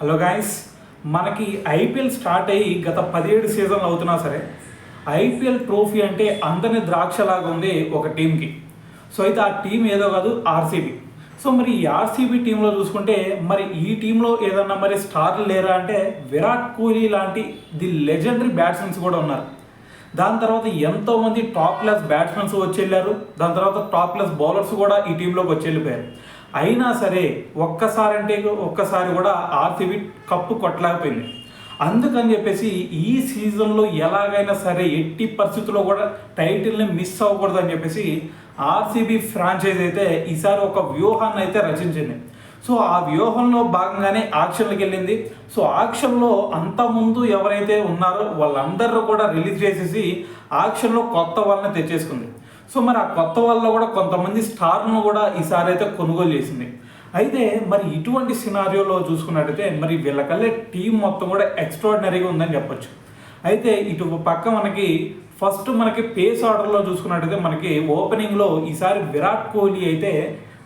Hello guys, మనకి IPL start అయ్యి గత 17 సీజన్లు అవుతున్నా సరే ఐపీఎల్ ట్రోఫీ అంటే అందరిని ద్రాక్షలాగా ఉంది ఒక టీంకి. సో అయితే ఆ టీం ఏదో కాదు, ఆర్సీబీ. సో మరి ఈ ఆర్సీబీ టీంలో చూసుకుంటే మరి ఈ టీంలో ఏదన్నా మరి స్టార్లు లేరా అంటే విరాట్ కోహ్లీ లాంటి ది లెజెండరీ బ్యాట్స్మెన్స్ కూడా ఉన్నారు. దాని తర్వాత ఎంతోమంది టాప్ క్లాస్ బ్యాట్స్మెన్స్ వచ్చి వెళ్ళారు. దాని తర్వాత టాప్ క్లాస్ బౌలర్స్ కూడా ఈ టీంలోకి వచ్చి వెళ్ళిపోయారు. అయినా సరే ఒక్కసారి కూడా ఆర్సీబీ కప్పు కొట్టలేకపోయింది. అందుకని చెప్పేసి ఈ సీజన్లో ఎలాగైనా సరే ఎట్టి పరిస్థితుల్లో కూడా టైటిల్ని మిస్ అవ్వకూడదు అని చెప్పేసి ఆర్సీబీ ఫ్రాంచైజ్ అయితే ఈసారి ఒక వ్యూహాన్ని అయితే రచించింది. సో ఆ వ్యూహంలో భాగంగానే ఆక్షన్లకు వెళ్ళింది. సో ఆక్షన్లో అంతకుముందు ఎవరైతే ఉన్నారో వాళ్ళందరూ కూడా రిలీజ్ చేసేసి ఆక్షన్లో కొత్త వాళ్ళని తెచ్చేసుకుంది. సో మరి ఆ కొత్త వాళ్ళలో కూడా కొంతమంది స్టార్ను కూడా ఈసారి అయితే కొనుగోలు చేసింది. అయితే మరి ఇటువంటి సినారియోలో చూసుకున్నట్టయితే మరి వీళ్ళకల్లే టీం మొత్తం కూడా ఎక్స్ట్రాడినరీగా ఉందని చెప్పొచ్చు. అయితే ఇటు పక్క మనకి పేస్ ఆర్డర్లో చూసుకున్నట్టయితే మనకి ఓపెనింగ్లో ఈసారి విరాట్ కోహ్లీ అయితే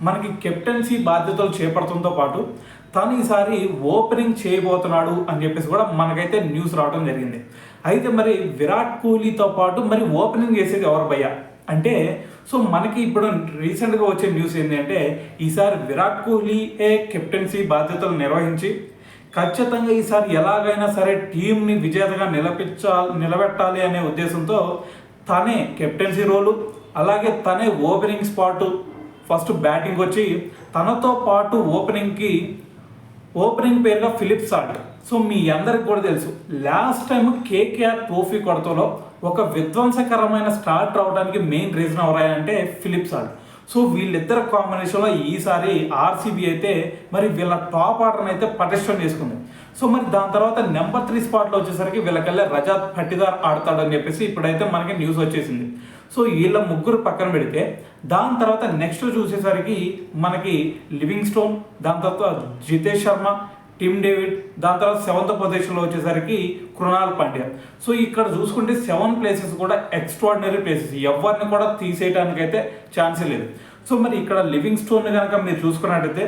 మనకి కెప్టెన్సీ బాధ్యతలు చేపడుతుంతో పాటు తను ఈసారి ఓపెనింగ్ చేయబోతున్నాడు అని చెప్పేసి కూడా మనకైతే న్యూస్ రావడం జరిగింది. అయితే మరి విరాట్ కోహ్లీతో పాటు మరి ఓపెనింగ్ చేసేది ఎవరు భయ్యా అంటే, సో మనకి ఇప్పుడు రీసెంట్గా వచ్చే న్యూస్ ఏంటంటే ఈసారి విరాట్ కోహ్లీయే కెప్టెన్సీ బాధ్యతలు నిర్వహించి ఖచ్చితంగా ఈసారి ఎలాగైనా సరే టీంని విజేతగా నిలబెట్టాలి అనే ఉద్దేశంతో తనే కెప్టెన్సీ రోలు, అలాగే తనే ఓపెనింగ్ స్పాటు, ఫస్ట్ బ్యాటింగ్ వచ్చి తనతో పాటు ఓపెనింగ్ పేరుగా ఫిలిప్ సాల్ట్. సో మీ అందరికి కూడా తెలుసు, లాస్ట్ టైం కేకేఆర్ ట్రోఫీ కొడతలో ఒక విధ్వంసకరమైన స్టార్ట్ రావడానికి మెయిన్ రీజన్ ఎవరంటే ఫిలిప్ సాల్ట్. సో వీళ్ళిద్దరు కాంబినేషన్లో ఈసారి ఆర్సీబీ అయితే మరి వీళ్ళ టాప్ ఆర్డర్ని అయితే పటిష్టం చేసుకుంది. సో మరి దాని తర్వాత నెంబర్ 3 స్పాట్లో వచ్చేసరికి వీళ్ళకల్లా రజాత్ పట్టిదార్ ఆడతాడని చెప్పేసి ఇప్పుడైతే మనకి న్యూస్ వచ్చేసింది. సో వీళ్ళ ముగ్గురు పక్కన పెడితే దాని తర్వాత నెక్స్ట్ చూసేసరికి మనకి లివింగ్ స్టోన్, దాని తర్వాత జితేష్ శర్మ, టిమ్ డేవిడ్, దాని తర్వాత 7th పొజిషన్లో వచ్చేసరికి కృణాల్ పాండ్యా. సో ఇక్కడ చూసుకుంటే 7 ప్లేసెస్ కూడా ఎక్స్ట్రాడినరీ ప్లేసెస్, ఎవరిని కూడా తీసేయడానికైతే ఛాన్సే లేదు. సో మరి ఇక్కడ లివింగ్ స్టోన్ కనుక మీరు చూసుకున్నట్టయితే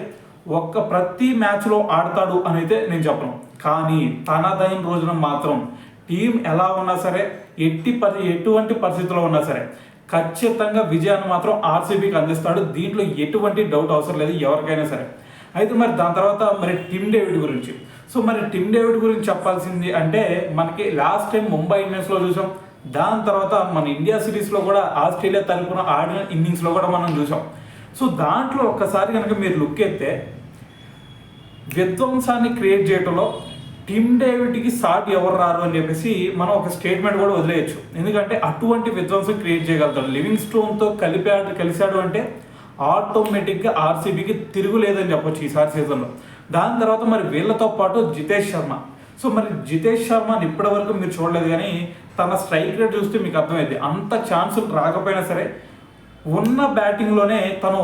ప్రతి మ్యాచ్లో ఆడతాడు అని అయితే నేను చెప్పను, కానీ తనదైన రోజున మాత్రం టీం ఎలా ఉన్నా సరే ఎటువంటి పరిస్థితుల్లో ఉన్నా సరే ఖచ్చితంగా విజయాన్ని మాత్రం ఆర్సీబీకి అందిస్తాడు. దీంట్లో ఎటువంటి డౌట్ అవసరం లేదు ఎవరికైనా సరే. అయితే మరి దాని తర్వాత మరి టిమ్ డేవిడ్ గురించి, సో మరి టిమ్ డేవిడ్ గురించి చెప్పాల్సింది అంటే మనకి లాస్ట్ టైం ముంబై ఇండియన్స్లో చూసాం, దాని తర్వాత మన ఇండియా సిరీస్లో కూడా ఆస్ట్రేలియా తరపున ఆడిన ఇన్నింగ్స్లో కూడా మనం చూసాం. సో దాంట్లో ఒక్కసారి కనుక మీరు లుక్ ఎత్తే విధ్వంసాన్ని క్రియేట్ చేయడంలో టిమ్ డేవిడ్కి సాటి ఎవరు రారు అని చెప్పేసి మనం ఒక స్టేట్మెంట్ కూడా వదిలేయచ్చు. ఎందుకంటే అటువంటి విధ్వంసం క్రియేట్ చేయగలుగుతాడు. లివింగ్ స్టోన్తో కలిశాడు అంటే ఆటోమేటిక్గా ఆర్సీబీకి తిరుగులేదని చెప్పొచ్చు ఈసారి సీజన్లో. దాని తర్వాత మరి వీళ్ళతో పాటు జితేష్ శర్మ. సో మరి జితేష్ శర్మని ఇప్పటివరకు మీరు చూడలేదు, కానీ తన స్ట్రైక్ రేట్ చూస్తే మీకు అర్థమైంది. అంత ఛాన్సులు రాకపోయినా సరే ఉన్న బ్యాటింగ్లోనే తను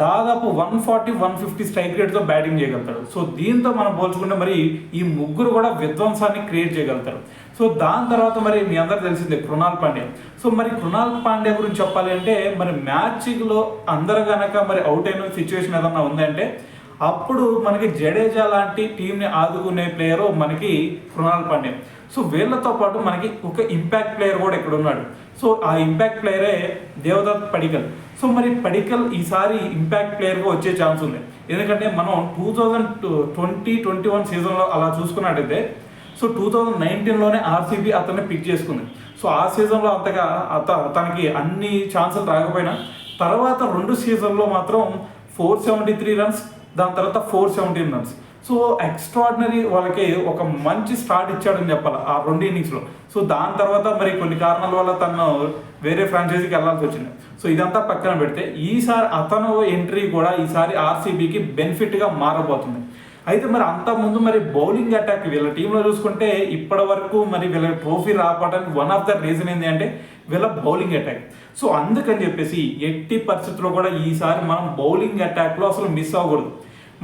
దాదాపు 140-150 స్ట్రైక్ రేట్తో బ్యాటింగ్ చేయగలుగుతాడు. సో దీంతో మనం పోల్చుకుంటే మరి ఈ ముగ్గురు కూడా విధ్వంసాన్ని క్రియేట్ చేయగలుగుతారు. సో దాని తర్వాత మరి మీ అందరూ తెలిసిందే కృణాల్ పాండ్యా. సో మరి కృణాల్ పాండ్యా గురించి చెప్పాలి అంటే మరి మ్యాచ్లో అందరు కనుక మరి అవుట్ అయిన సిచ్యువేషన్ ఏదన్నా ఉందంటే అప్పుడు మనకి జడేజా లాంటి టీంని ఆదుకునే ప్లేయరు మనకి కృణాల్ పాండ్యా. సో వీళ్ళతో పాటు మనకి ఒక ఇంపాక్ట్ ప్లేయర్ కూడా ఇక్కడ ఉన్నాడు. సో ఆ ఇంపాక్ట్ ప్లేయరే దేవదత్ పడికల్. సో మరి పడికల్ ఈసారి ఇంపాక్ట్ ప్లేయర్గా వచ్చే ఛాన్స్ ఉంది. ఎందుకంటే మనం 2020-21 సీజన్లో అలా చూసుకున్నట్టయితే సో 2019లోనే ఆర్సీబీ అతన్ని పిక్ చేసుకుంది. సో ఆ సీజన్లో అంతగా తనకి అన్ని ఛాన్సులు రాకపోయినా తర్వాత 2 సీజన్లో మాత్రం 473 రన్స్, దాని తర్వాత 417 రన్స్. సో ఎక్స్ట్రాడినరీ వాళ్ళకి ఒక మంచి స్టార్ట్ ఇచ్చాడని చెప్పాలి ఆ 2 ఇన్నింగ్స్లో. సో దాని తర్వాత మరి కొన్ని కారణాల వల్ల తను వేరే ఫ్రాంచైజీకి వెళ్ళాల్సి వచ్చింది. సో ఇదంతా పక్కన పెడితే ఈసారి అతను ఎంట్రీ కూడా ఈసారి ఆర్సీబీకి బెనిఫిట్గా మారబోతుంది. అయితే మరి అంతకుముందు మరి బౌలింగ్ అటాక్ వీళ్ళ టీంలో చూసుకుంటే ఇప్పటి వరకు మరి వీళ్ళ ట్రోఫీ రావడానికి వన్ ఆఫ్ ద రీజన్ ఏంటి అంటే వీళ్ళ బౌలింగ్ అటాక్. సో అందుకని చెప్పేసి ఎట్టి పరిస్థితుల్లో కూడా ఈసారి మనం బౌలింగ్ అటాక్లో అసలు మిస్ అవ్వకూడదు.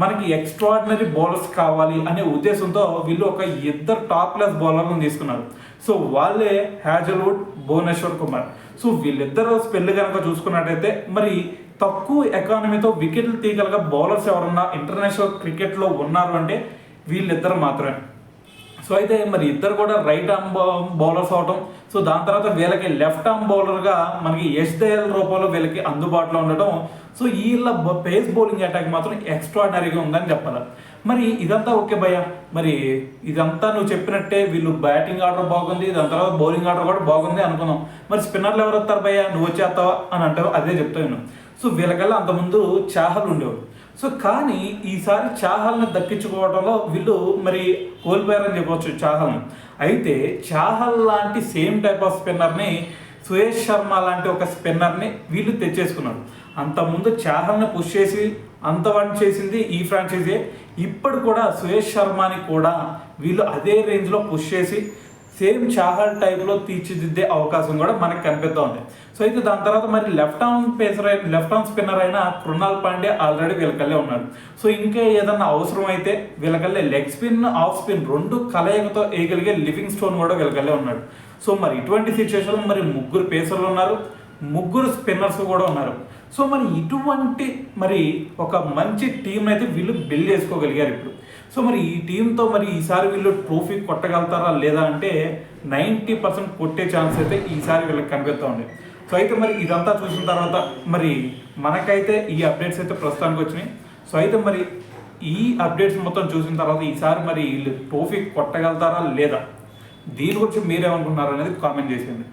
మనకి ఎక్స్ట్రాడినరీ బౌలర్స్ కావాలి అనే ఉద్దేశంతో వీళ్ళు ఒక 2 టాప్ క్లాస్ బౌలర్లను తీసుకున్నారు. సో వాళ్ళే హ్యాజల్వుడ్, భువనేశ్వర్ కుమార్. సో వీళ్ళిద్దరు స్పెల్ కనుక చూసుకున్నట్టయితే మరి తక్కువ ఎకానమీతో వికెట్లు తీయగలగా బౌలర్స్ ఎవరన్నా ఇంటర్నేషనల్ క్రికెట్లో ఉన్నారు అంటే వీళ్ళిద్దరు మాత్రమే. సో అయితే మరి ఇద్దరు కూడా రైట్ ఆర్మ్ బౌలర్స్ అవటం, సో దాని తర్వాత వీళ్ళకి లెఫ్ట్ ఆర్మ్ బౌలర్గా మనకి యష్ దయాల్ రూపంలో వీళ్ళకి అందుబాటులో ఉండటం, సో వీళ్ళ పేస్ బౌలింగ్ అటాక్ మాత్రం ఎక్స్ట్రాడినరీగా ఉందని చెప్పాలి. మరి ఇదంతా ఓకే భయ్య, మరి ఇదంతా నువ్వు చెప్పినట్టే వీళ్ళు బ్యాటింగ్ ఆర్డర్ బాగుంది, దాని తర్వాత బౌలింగ్ ఆర్డర్ కూడా బాగుంది అనుకున్నాం. మరి స్పిన్నర్లు ఎవరు వస్తారు భయ్య, నువ్వు వచ్చేస్తావా అని అంటావు, అదే చెప్తాను. సో వీళ్ళకల్లా అంతకుముందు చాహల్ ఉండేవాడు. సో కానీ ఈసారి చాహల్ని దక్కించుకోవడంలో వీళ్ళు మరి కోల్పోయారని చెప్పవచ్చు చాహల్ని. అయితే చాహల్ లాంటి సేమ్ టైప్ ఆఫ్ స్పిన్నర్ని, సుయేష్ శర్మ లాంటి ఒక స్పిన్నర్ని వీళ్ళు తెచ్చేసుకున్నారు. అంతకుముందు చాహల్ని పుష్ చేసి అంత వన్ చేసింది ఈ ఫ్రాంచైజీ. ఇప్పుడు కూడా సుయేష్ శర్మని కూడా వీళ్ళు అదే రేంజ్లో పుష్ చేసి సేమ్ చాహల్ టైప్లో తీర్చిదిద్దే అవకాశం కూడా మనకు కనిపిస్తూ ఉంది. సో అయితే దాని తర్వాత మరి లెఫ్ట్ ఆర్మ్ స్పిన్నర్ అయిన కృణాల్ పాండ్యా ఆల్రెడీ వీళ్ళకల్లే ఉన్నాడు. సో ఇంకా ఏదన్నా అవసరం అయితే వీళ్ళకల్లే లెగ్ స్పిన్, ఆఫ్ స్పిన్ రెండు కలయికతో వేయగలిగే లివింగ్ స్టోన్ కూడా వీళ్ళకల్లే ఉన్నాడు. సో మరి ఇటువంటి సిచ్యువేషన్లో మరి 3 పేసర్లు ఉన్నారు, 3 స్పిన్నర్స్ కూడా ఉన్నారు. సో మరి ఇటువంటి మరి ఒక మంచి టీం అయితే వీళ్ళు బిల్డ్ చేసుకోగలిగారు ఇప్పుడు. సో మరి ఈ టీంతో మరి ఈసారి వీళ్ళు ట్రోఫీ కొట్టగలుగుతారా లేదా అంటే 90% కొట్టే ఛాన్స్ అయితే ఈసారి వీళ్ళకి కనిపిస్తూ ఉంది. సో అయితే మరి ఇదంతా చూసిన తర్వాత మరి మనకైతే ఈ అప్డేట్స్ అయితే ప్రస్తుతానికి వచ్చినాయి. సో అయితే మరి ఈ అప్డేట్స్ మొత్తం చూసిన తర్వాత ఈసారి మరి వీళ్ళు ట్రోఫీ కొట్టగలుగుతారా లేదా, దీని గురించి మీరేమనుకుంటున్నారు అనేది కామెంట్ చేసేయండి.